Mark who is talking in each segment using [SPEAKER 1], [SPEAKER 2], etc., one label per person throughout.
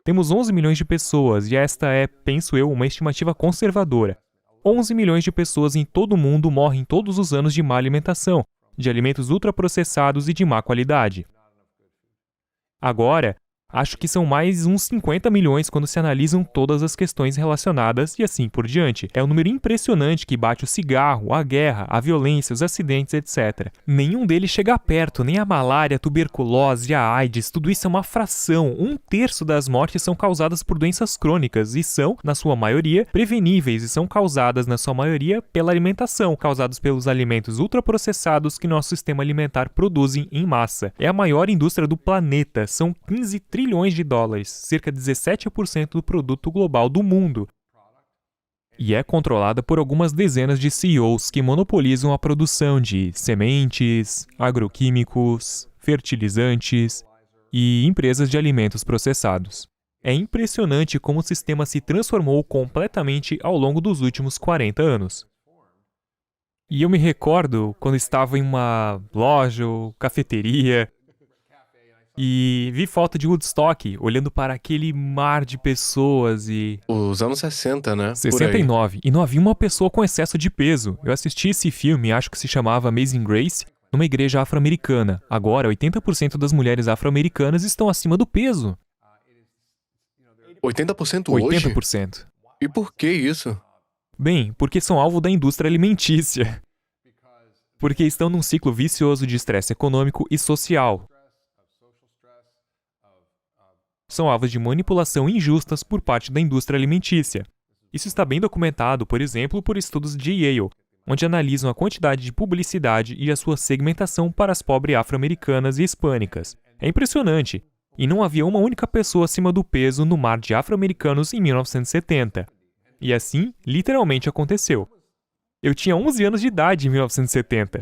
[SPEAKER 1] Temos 11 milhões de pessoas, e esta é, penso eu, uma estimativa conservadora. 11 milhões de pessoas em todo o mundo morrem todos os anos de má alimentação, de alimentos ultraprocessados e de má qualidade. Agora, acho que são mais uns 50 milhões quando se analisam todas as questões relacionadas e assim por diante. É um número impressionante que bate o cigarro, a guerra, a violência, os acidentes, etc. Nenhum deles chega perto, nem a malária, a tuberculose, a AIDS, tudo isso é uma fração. 1/3 das mortes são causadas por doenças crônicas e são, na sua maioria, preveníveis e são causadas, na sua maioria, pela alimentação, causados pelos alimentos ultraprocessados que nosso sistema alimentar produz em massa. É a maior indústria do planeta, são 15 trilhões de dólares, cerca de 17% do produto global do mundo. E é controlada por algumas dezenas de CEOs que monopolizam a produção de sementes, agroquímicos, fertilizantes e empresas de alimentos processados. É impressionante como o sistema se transformou completamente ao longo dos últimos 40 anos. E eu me recordo quando estava em uma loja ou cafeteria e vi foto de Woodstock, olhando para aquele mar de pessoas e...
[SPEAKER 2] Os anos 60, né? Por aí.
[SPEAKER 1] 69. E não havia uma pessoa com excesso de peso. Eu assisti esse filme, acho que se chamava Amazing Grace, numa igreja afro-americana. Agora, 80% das mulheres afro-americanas estão acima do peso.
[SPEAKER 2] 80% hoje?
[SPEAKER 1] 80%.
[SPEAKER 2] E por que isso?
[SPEAKER 1] Bem, porque são alvo da indústria alimentícia. Porque estão num ciclo vicioso de estresse econômico e social. São alvos de manipulação injustas por parte da indústria alimentícia. Isso está bem documentado, por exemplo, por estudos de Yale, onde analisam a quantidade de publicidade e a sua segmentação para as pobres afro-americanas e hispânicas. É impressionante. E não havia uma única pessoa acima do peso no mar de afro-americanos em 1970. E assim, literalmente aconteceu. Eu tinha 11 anos de idade em 1970.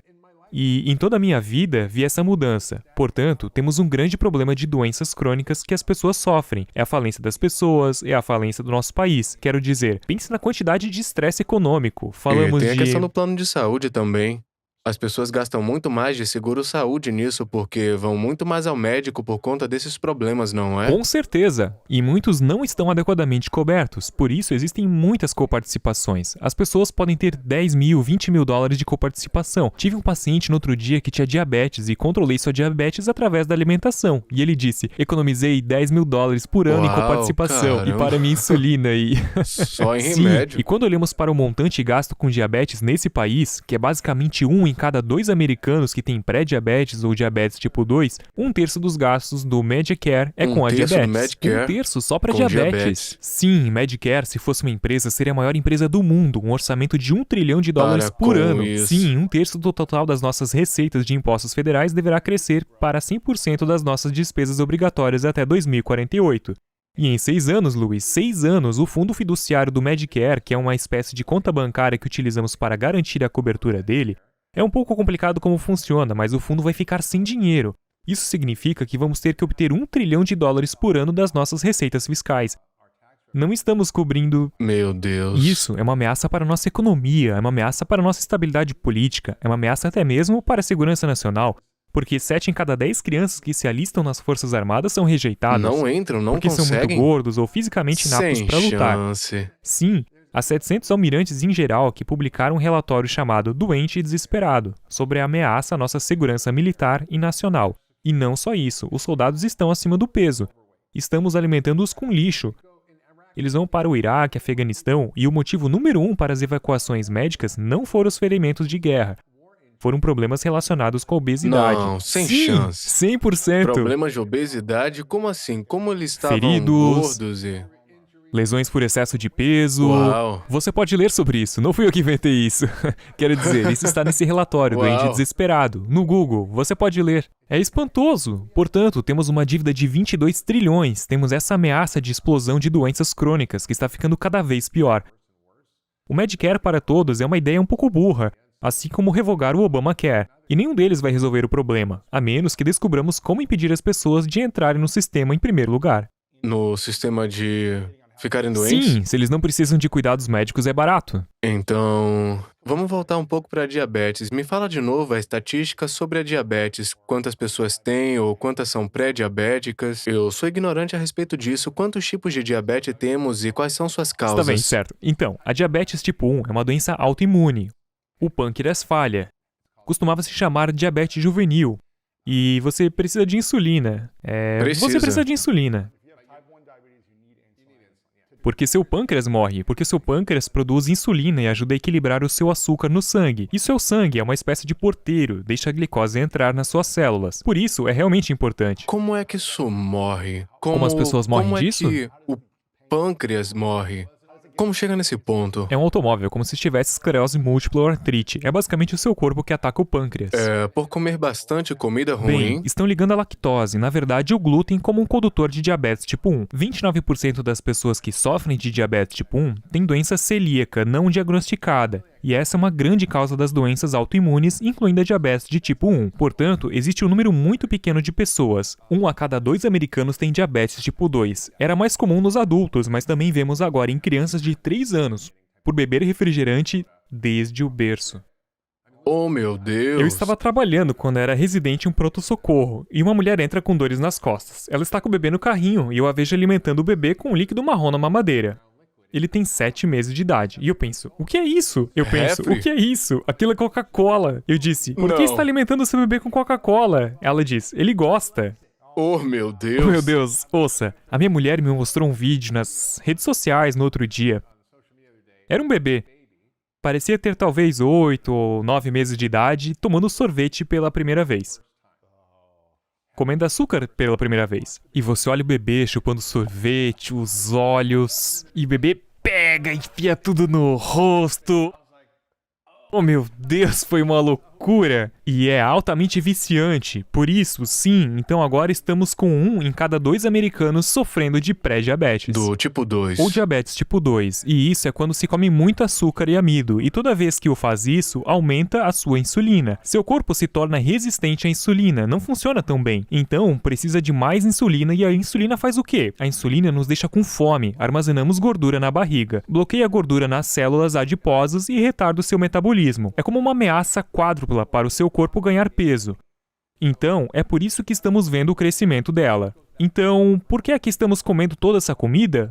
[SPEAKER 1] E em toda a minha vida vi essa mudança. Portanto, temos um grande problema de doenças crônicas que as pessoas sofrem. É a falência das pessoas, é a falência do nosso país. Quero dizer, pense na quantidade de estresse econômico. Falamos
[SPEAKER 2] E tem a
[SPEAKER 1] de...
[SPEAKER 2] questão do plano de saúde também. As pessoas gastam muito mais de seguro-saúde nisso porque vão muito mais ao médico por conta desses problemas, não é?
[SPEAKER 1] Com certeza! E muitos não estão adequadamente cobertos, por isso existem muitas coparticipações. As pessoas podem ter 10 mil, 20 mil dólares de coparticipação. Tive um paciente no outro dia que tinha diabetes e controlei sua diabetes através da alimentação. E ele disse, economizei 10 mil dólares por ano em coparticipação
[SPEAKER 2] caramba.
[SPEAKER 1] e para minha insulina e...
[SPEAKER 2] Só em
[SPEAKER 1] Sim,
[SPEAKER 2] remédio.
[SPEAKER 1] e quando olhamos para o montante gasto com diabetes nesse país, que é basicamente 1 em cada 2 americanos que têm pré-diabetes ou diabetes tipo 2, 1/3 dos gastos do Medicare é com a
[SPEAKER 2] 1/3 do
[SPEAKER 1] diabetes.
[SPEAKER 2] Medicare
[SPEAKER 1] 1/3 só para
[SPEAKER 2] com
[SPEAKER 1] diabetes.
[SPEAKER 2] diabetes.
[SPEAKER 1] Sim, Medicare, se fosse uma empresa, seria a maior empresa do mundo, um orçamento de 1 trilhão de dólares
[SPEAKER 2] Para
[SPEAKER 1] por
[SPEAKER 2] com
[SPEAKER 1] ano.
[SPEAKER 2] isso.
[SPEAKER 1] Sim, 1/3 do total das nossas receitas de impostos federais deverá crescer para 100% das nossas despesas obrigatórias até 2048. E em 6 anos, Luiz, 6 anos, o fundo fiduciário do Medicare, que é uma espécie de conta bancária que utilizamos para garantir a cobertura dele, é um pouco complicado como funciona, mas o fundo vai ficar sem dinheiro. Isso significa que vamos ter que obter 1 trilhão de dólares por ano das nossas receitas fiscais. Não estamos cobrindo...
[SPEAKER 2] Meu Deus.
[SPEAKER 1] Isso é uma ameaça para a nossa economia, é uma ameaça para a nossa estabilidade política, é uma ameaça até mesmo para a segurança nacional, porque 7 em cada 10 crianças que se alistam nas Forças Armadas são rejeitadas.
[SPEAKER 2] Não entram, não
[SPEAKER 1] porque
[SPEAKER 2] conseguem.
[SPEAKER 1] são muito gordos ou fisicamente inaptos
[SPEAKER 2] Sem
[SPEAKER 1] para lutar.
[SPEAKER 2] chance.
[SPEAKER 1] Sim, há 700 almirantes em geral que publicaram um relatório chamado Doente e Desesperado, sobre a ameaça à nossa segurança militar e nacional. E não só isso, os soldados estão acima do peso. Estamos alimentando-os com lixo. Eles vão para o Iraque, Afeganistão, e o motivo número 1 para as evacuações médicas não foram os ferimentos de guerra. Foram problemas relacionados com a obesidade.
[SPEAKER 2] Não, sem
[SPEAKER 1] Sim,
[SPEAKER 2] chance.
[SPEAKER 1] 100%.
[SPEAKER 2] Problemas de obesidade? Como assim? Como eles estavam
[SPEAKER 1] Feridos.
[SPEAKER 2] gordos e...
[SPEAKER 1] Lesões por excesso de peso.
[SPEAKER 2] Uau.
[SPEAKER 1] Você pode ler sobre isso, não fui eu que inventei isso. Quero dizer, isso está nesse relatório,
[SPEAKER 2] Uau.
[SPEAKER 1] Doente Desesperado, no Google, você pode ler. É espantoso. Portanto, temos uma dívida de 22 trilhões, temos essa ameaça de explosão de doenças crônicas que está ficando cada vez pior. O Medicare para todos é uma ideia um pouco burra, assim como revogar o Obamacare, e nenhum deles vai resolver o problema, a menos que descubramos como impedir as pessoas de entrarem no sistema em primeiro lugar.
[SPEAKER 2] No sistema de ficarem doentes?
[SPEAKER 1] Sim, se eles não precisam de cuidados médicos, é barato.
[SPEAKER 2] Então, vamos voltar um pouco para a diabetes. Me fala de novo a estatística sobre a diabetes. Quantas pessoas têm ou quantas são pré-diabéticas? Eu sou ignorante a respeito disso. Quantos tipos de diabetes temos e quais são suas
[SPEAKER 1] Está bem,
[SPEAKER 2] causas?
[SPEAKER 1] certo. Então, a diabetes tipo 1 é uma doença autoimune. O pâncreas falha. Costumava se chamar diabetes juvenil. E você precisa de insulina. Você precisa de insulina. Porque seu pâncreas morre, porque seu pâncreas produz insulina e ajuda a equilibrar o seu açúcar no sangue. E seu sangue é uma espécie de porteiro, deixa a glicose entrar nas suas células. Por isso, é realmente importante.
[SPEAKER 2] Como é que isso morre?
[SPEAKER 1] Como as pessoas morrem
[SPEAKER 2] como
[SPEAKER 1] disso?
[SPEAKER 2] é que o pâncreas morre? Como chega nesse ponto?
[SPEAKER 1] É um automóvel, como se tivesse esclerose múltipla ou artrite. É basicamente o seu corpo que ataca o pâncreas.
[SPEAKER 2] Por comer bastante comida
[SPEAKER 1] Bem,
[SPEAKER 2] ruim?
[SPEAKER 1] estão ligando a lactose, na verdade o glúten, como um condutor de diabetes tipo 1. 29% das pessoas que sofrem de diabetes tipo 1 têm doença celíaca não diagnosticada. E essa é uma grande causa das doenças autoimunes, incluindo a diabetes de tipo 1. Portanto, existe um número muito pequeno de pessoas. 1 a cada 2 americanos tem diabetes tipo 2. Era mais comum nos adultos, mas também vemos agora em crianças de 3 anos, por beber refrigerante desde o berço.
[SPEAKER 2] Oh, meu Deus!
[SPEAKER 1] Eu estava trabalhando quando era residente em um pronto-socorro, e uma mulher entra com dores nas costas. Ela está com o bebê no carrinho, e eu a vejo alimentando o bebê com um líquido marrom na mamadeira. Ele tem 7 meses de idade. E eu penso, o que é isso? Eu penso,
[SPEAKER 2] Refri?
[SPEAKER 1] o que é isso? Aquilo é Coca-Cola. Eu disse, por que
[SPEAKER 2] Não.
[SPEAKER 1] está alimentando seu bebê com Coca-Cola? Ela diz, ele gosta.
[SPEAKER 2] Oh, meu Deus!
[SPEAKER 1] Oh, meu Deus, ouça, a minha mulher me mostrou um vídeo nas redes sociais no outro dia. Era um bebê. Parecia ter talvez 8 ou 9 meses de idade, tomando sorvete pela primeira vez. Comendo açúcar pela primeira vez. E você olha o bebê chupando sorvete, os olhos, e o bebê pega e enfia tudo no rosto. Oh, meu Deus, foi uma loucura! E é altamente viciante. Por isso, sim, então agora estamos com 1 em cada 2 americanos sofrendo de pré-diabetes.
[SPEAKER 2] Do tipo 2.
[SPEAKER 1] Ou diabetes tipo 2, e isso é quando se come muito açúcar e amido, e toda vez que o faz isso, aumenta a sua insulina. Seu corpo se torna resistente à insulina, não funciona tão bem. Então, precisa de mais insulina, e a insulina faz o quê? A insulina nos deixa com fome, armazenamos gordura na barriga, bloqueia a gordura nas células adiposas e retarda o seu metabolismo. É como uma ameaça quádrupla para o seu corpo ganhar peso. Então, é por isso que estamos vendo o crescimento dela. Então, por que é que estamos comendo toda essa comida?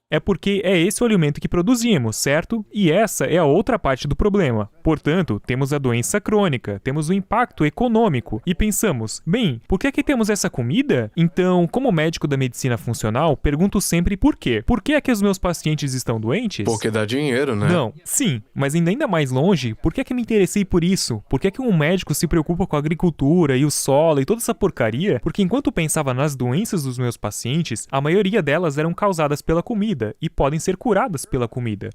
[SPEAKER 1] É porque é esse o alimento que produzimos, certo? E essa é a outra parte do problema. Portanto, temos a doença crônica, temos o impacto econômico e pensamos, bem, por que é que temos essa comida? Então, como médico da medicina funcional, pergunto sempre por quê. Por que é que os meus pacientes estão doentes?
[SPEAKER 2] Porque dá dinheiro, né?
[SPEAKER 1] Não, sim, mas indo ainda mais longe, por que é que me interessei por isso? Por que é que um médico se preocupa com a agricultura e o solo e toda essa porcaria? Porque enquanto pensava nas doenças dos meus pacientes, a maioria delas eram causadas pela comida e podem ser curadas pela comida.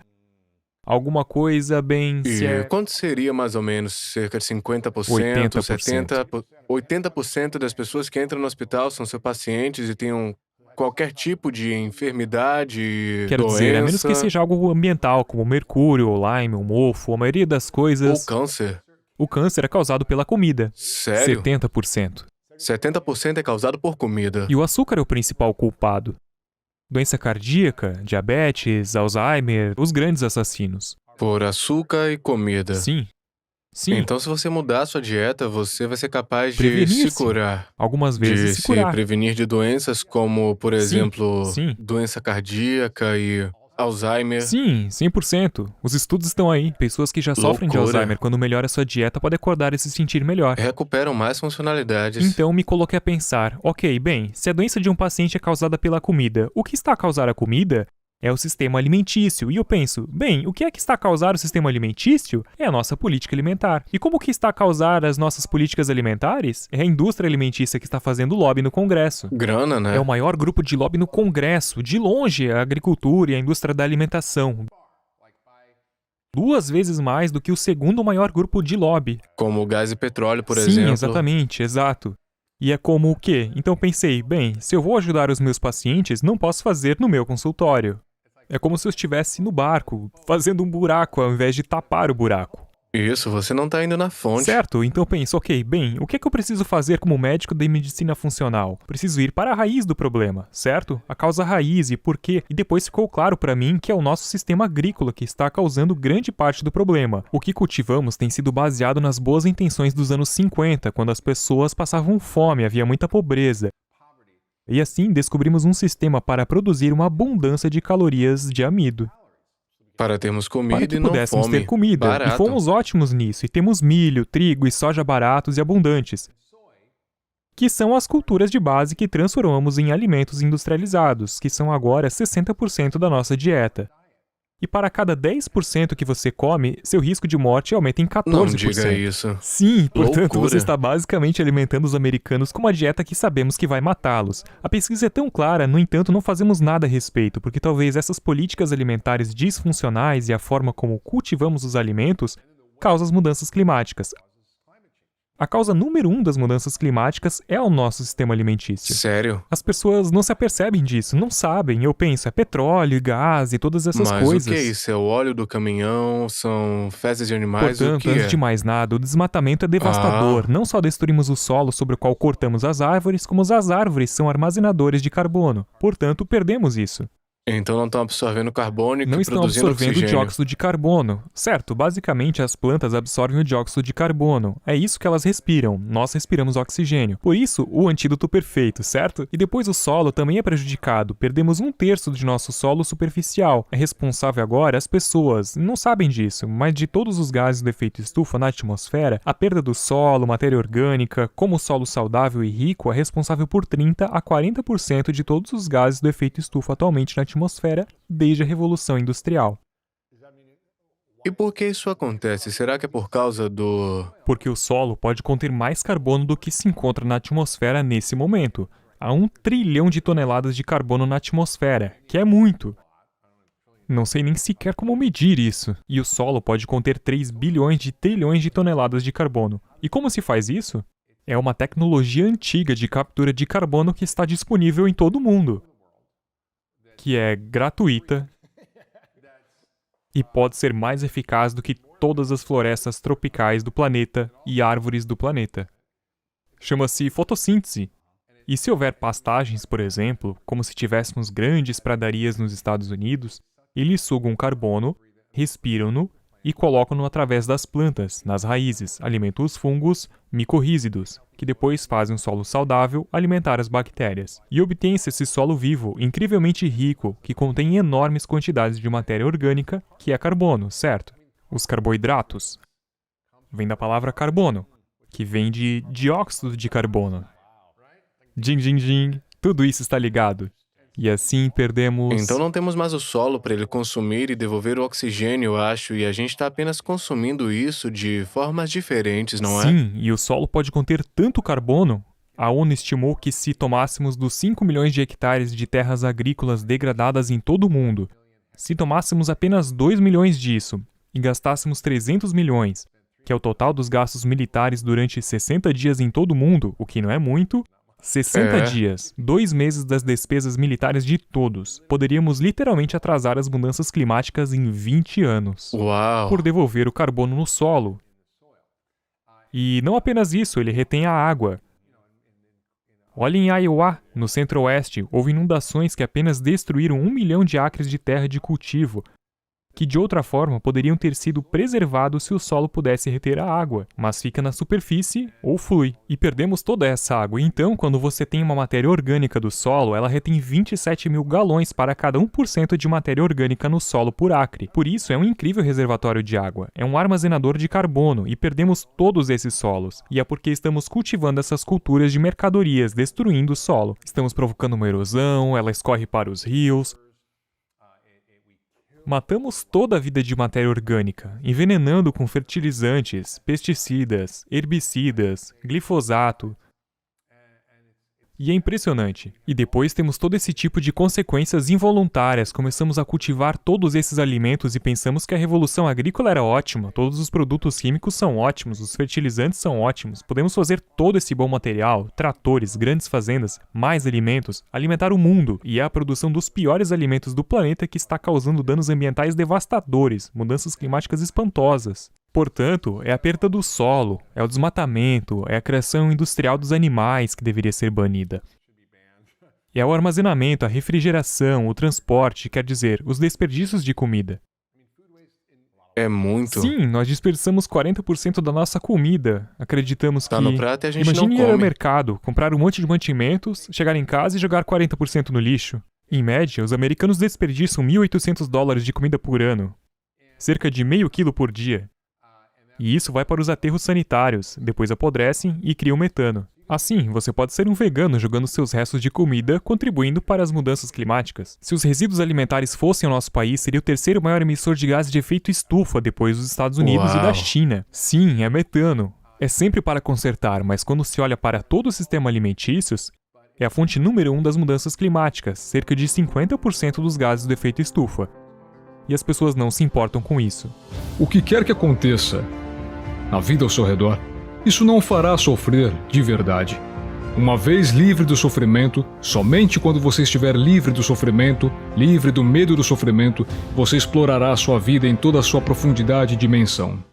[SPEAKER 1] Alguma coisa bem...
[SPEAKER 2] E quanto seria mais ou menos? Cerca de 50%,
[SPEAKER 1] 80%.
[SPEAKER 2] 70%? 80% das pessoas que entram no hospital são seus pacientes e têm qualquer tipo de enfermidade,
[SPEAKER 1] Quero
[SPEAKER 2] doença...
[SPEAKER 1] dizer, a menos que seja algo ambiental, como mercúrio, ou Lyme, ou mofo, a maioria das coisas...
[SPEAKER 2] Ou câncer.
[SPEAKER 1] O câncer é causado pela comida.
[SPEAKER 2] Sério?
[SPEAKER 1] 70%.
[SPEAKER 2] 70% é causado por comida.
[SPEAKER 1] E o açúcar é o principal culpado. Doença cardíaca, diabetes, Alzheimer, os grandes assassinos.
[SPEAKER 2] Por açúcar e comida.
[SPEAKER 1] Sim. Sim.
[SPEAKER 2] Então, se você mudar a sua dieta, você vai ser capaz de
[SPEAKER 1] Prevenir-se.
[SPEAKER 2] se curar.
[SPEAKER 1] Algumas vezes
[SPEAKER 2] De
[SPEAKER 1] se
[SPEAKER 2] se
[SPEAKER 1] curar.
[SPEAKER 2] prevenir de doenças como, por exemplo,
[SPEAKER 1] sim.
[SPEAKER 2] doença cardíaca e Alzheimer.
[SPEAKER 1] Sim, 100%. Os estudos estão aí. Pessoas que já sofrem de
[SPEAKER 2] Loucura.
[SPEAKER 1] Alzheimer, quando melhora a sua dieta, podem acordar e se sentir melhor.
[SPEAKER 2] Recuperam mais funcionalidades.
[SPEAKER 1] Então me coloquei a pensar, ok, bem, se a doença de um paciente é causada pela comida, o que está a causar a comida é o sistema alimentício. E eu penso, bem, o que é que está a causar o sistema alimentício? É a nossa política alimentar. E como que está a causar as nossas políticas alimentares? É a indústria alimentícia que está fazendo lobby no Congresso.
[SPEAKER 2] Grana, né?
[SPEAKER 1] É o maior grupo de lobby no Congresso. De longe, a agricultura e a indústria da alimentação. 2 vezes mais do que o segundo maior grupo de lobby.
[SPEAKER 2] Como gás e petróleo, por
[SPEAKER 1] Sim,
[SPEAKER 2] exemplo.
[SPEAKER 1] exatamente, exato. E é como o quê? Então pensei, bem, se eu vou ajudar os meus pacientes, não posso fazer no meu consultório. É como se eu estivesse no barco, fazendo um buraco ao invés de tapar o buraco.
[SPEAKER 2] Isso, você não tá indo na fonte.
[SPEAKER 1] Certo, então penso, ok, bem, o que é que eu preciso fazer como médico de medicina funcional? Preciso ir para a raiz do problema, certo? A causa raiz e por quê? E depois ficou claro para mim que é o nosso sistema agrícola que está causando grande parte do problema. O que cultivamos tem sido baseado nas boas intenções dos anos 50, quando as pessoas passavam fome, havia muita pobreza. E assim descobrimos um sistema para produzir uma abundância de calorias de amido,
[SPEAKER 2] Para termos
[SPEAKER 1] para
[SPEAKER 2] comida
[SPEAKER 1] que
[SPEAKER 2] e não
[SPEAKER 1] pudéssemos ter
[SPEAKER 2] fome.
[SPEAKER 1] comida. E
[SPEAKER 2] Barato.
[SPEAKER 1] fomos ótimos nisso, e temos milho, trigo e soja baratos e abundantes, que são as culturas de base que transformamos em alimentos industrializados, que são agora 60% da nossa dieta. E para cada 10% que você come, seu risco de morte aumenta em 14%.
[SPEAKER 2] Não diga isso.
[SPEAKER 1] Sim, portanto
[SPEAKER 2] Loucura.
[SPEAKER 1] você está basicamente alimentando os americanos com uma dieta que sabemos que vai matá-los. A pesquisa é tão clara, no entanto não fazemos nada a respeito, porque talvez essas políticas alimentares disfuncionais e a forma como cultivamos os alimentos causam as mudanças climáticas. A causa número 1 das mudanças climáticas é o nosso sistema alimentício.
[SPEAKER 2] Sério?
[SPEAKER 1] As pessoas não se apercebem disso, não sabem. Eu penso, é petróleo, e gás e todas essas
[SPEAKER 2] Mas
[SPEAKER 1] coisas.
[SPEAKER 2] o que é isso? É o óleo do caminhão? São fezes de animais? O
[SPEAKER 1] Portanto,
[SPEAKER 2] que
[SPEAKER 1] antes
[SPEAKER 2] é?
[SPEAKER 1] de mais nada, o desmatamento é devastador. Não só destruímos o solo sobre o qual cortamos as árvores, como as árvores são armazenadores de carbono. Portanto, perdemos isso.
[SPEAKER 2] Então não estão absorvendo carbono e
[SPEAKER 1] Não estão
[SPEAKER 2] produzindo
[SPEAKER 1] absorvendo
[SPEAKER 2] oxigênio.
[SPEAKER 1] dióxido de carbono. Certo, basicamente as plantas absorvem o dióxido de carbono. É isso que elas respiram. Nós respiramos oxigênio. Por isso, o antídoto perfeito, certo? E depois o solo também é prejudicado. Perdemos 1/3 de nosso solo superficial. É responsável agora as pessoas. Não sabem disso, mas de todos os gases do efeito estufa na atmosfera, a perda do solo, matéria orgânica, como o solo saudável e rico, é responsável por 30 a 40% de todos os gases do efeito estufa atualmente na atmosfera desde a Revolução Industrial.
[SPEAKER 2] E por que isso acontece? Será que é por causa do...
[SPEAKER 1] Porque o solo pode conter mais carbono do que se encontra na atmosfera nesse momento. Há 1 trilhão de toneladas de carbono na atmosfera, que é muito. Não sei nem sequer como medir isso. E o solo pode conter 3 bilhões de trilhões de toneladas de carbono. E como se faz isso? É uma tecnologia antiga de captura de carbono que está disponível em todo o mundo, que é gratuita e pode ser mais eficaz do que todas as florestas tropicais do planeta e árvores do planeta. Chama-se fotossíntese. E se houver pastagens, por exemplo, como se tivéssemos grandes pradarias nos Estados Unidos, eles sugam carbono, respiram-no e colocam-no através das plantas, nas raízes, alimentam os fungos micorrízidos, que depois fazem um solo saudável alimentar as bactérias. E obtém-se esse solo vivo, incrivelmente rico, que contém enormes quantidades de matéria orgânica, que é carbono, certo? Os carboidratos. Vem da palavra carbono, que vem de dióxido de carbono. Ding, ding, ding. Tudo isso está ligado. E assim perdemos...
[SPEAKER 2] Então não temos mais o solo para ele consumir e devolver o oxigênio, eu acho, e a gente está apenas consumindo isso de formas diferentes, não é?
[SPEAKER 1] Sim, e o solo pode conter tanto carbono. A ONU estimou que se tomássemos dos 5 milhões de hectares de terras agrícolas degradadas em todo o mundo, se tomássemos apenas 2 milhões disso e gastássemos 300 milhões, que é o total dos gastos militares durante 60 dias em todo o mundo, o que não é muito, 60 dias, 2 meses das despesas militares de todos, poderíamos literalmente atrasar as mudanças climáticas em 20 anos.
[SPEAKER 2] Uau!
[SPEAKER 1] Por devolver o carbono no solo. E não apenas isso, ele retém a água. Olhe em Iowa, no centro-oeste, houve inundações que apenas destruíram 1 milhão de acres de terra de cultivo, que de outra forma poderiam ter sido preservados se o solo pudesse reter a água, mas fica na superfície ou flui, e perdemos toda essa água. Então, quando você tem uma matéria orgânica do solo, ela retém 27 mil galões para cada 1% de matéria orgânica no solo por acre. Por isso, é um incrível reservatório de água, é um armazenador de carbono, e perdemos todos esses solos. E é porque estamos cultivando essas culturas de mercadorias, destruindo o solo. Estamos provocando uma erosão, ela escorre para os rios. Matamos toda a vida de matéria orgânica, envenenando com fertilizantes, pesticidas, herbicidas, glifosato. E é impressionante. E depois temos todo esse tipo de consequências involuntárias. Começamos a cultivar todos esses alimentos e pensamos que a revolução agrícola era ótima. Todos os produtos químicos são ótimos, os fertilizantes são ótimos. Podemos fazer todo esse bom material, tratores, grandes fazendas, mais alimentos, alimentar o mundo. E é a produção dos piores alimentos do planeta que está causando danos ambientais devastadores, mudanças climáticas espantosas. Portanto, é a perda do solo, é o desmatamento, é a criação industrial dos animais que deveria ser banida. É o armazenamento, a refrigeração, o transporte, quer dizer, os desperdícios de comida.
[SPEAKER 2] É muito.
[SPEAKER 1] Sim, nós desperdiçamos 40% da nossa comida. Acreditamos
[SPEAKER 2] Tá
[SPEAKER 1] que...
[SPEAKER 2] no prato e a gente não
[SPEAKER 1] Imagine ir ao
[SPEAKER 2] come.
[SPEAKER 1] mercado, comprar um monte de mantimentos, chegar em casa e jogar 40% no lixo. Em média, os americanos desperdiçam $1.800 de comida por ano. Cerca de meio quilo por dia. E isso vai para os aterros sanitários, depois apodrecem e criam metano. Assim, você pode ser um vegano jogando seus restos de comida, contribuindo para as mudanças climáticas. Se os resíduos alimentares fossem ao nosso país, seria o terceiro maior emissor de gases de efeito estufa depois dos Estados Unidos e da
[SPEAKER 2] Uau.
[SPEAKER 1] China. Sim, é metano. É sempre para consertar, mas quando se olha para todo o sistema alimentícios, é a fonte número 1 das mudanças climáticas, cerca de 50% dos gases do efeito estufa. E as pessoas não se importam com isso.
[SPEAKER 3] O que quer que aconteça na vida ao seu redor, isso não o fará sofrer de verdade. Uma vez livre do sofrimento, somente quando você estiver livre do sofrimento, livre do medo do sofrimento, você explorará a sua vida em toda a sua profundidade e dimensão.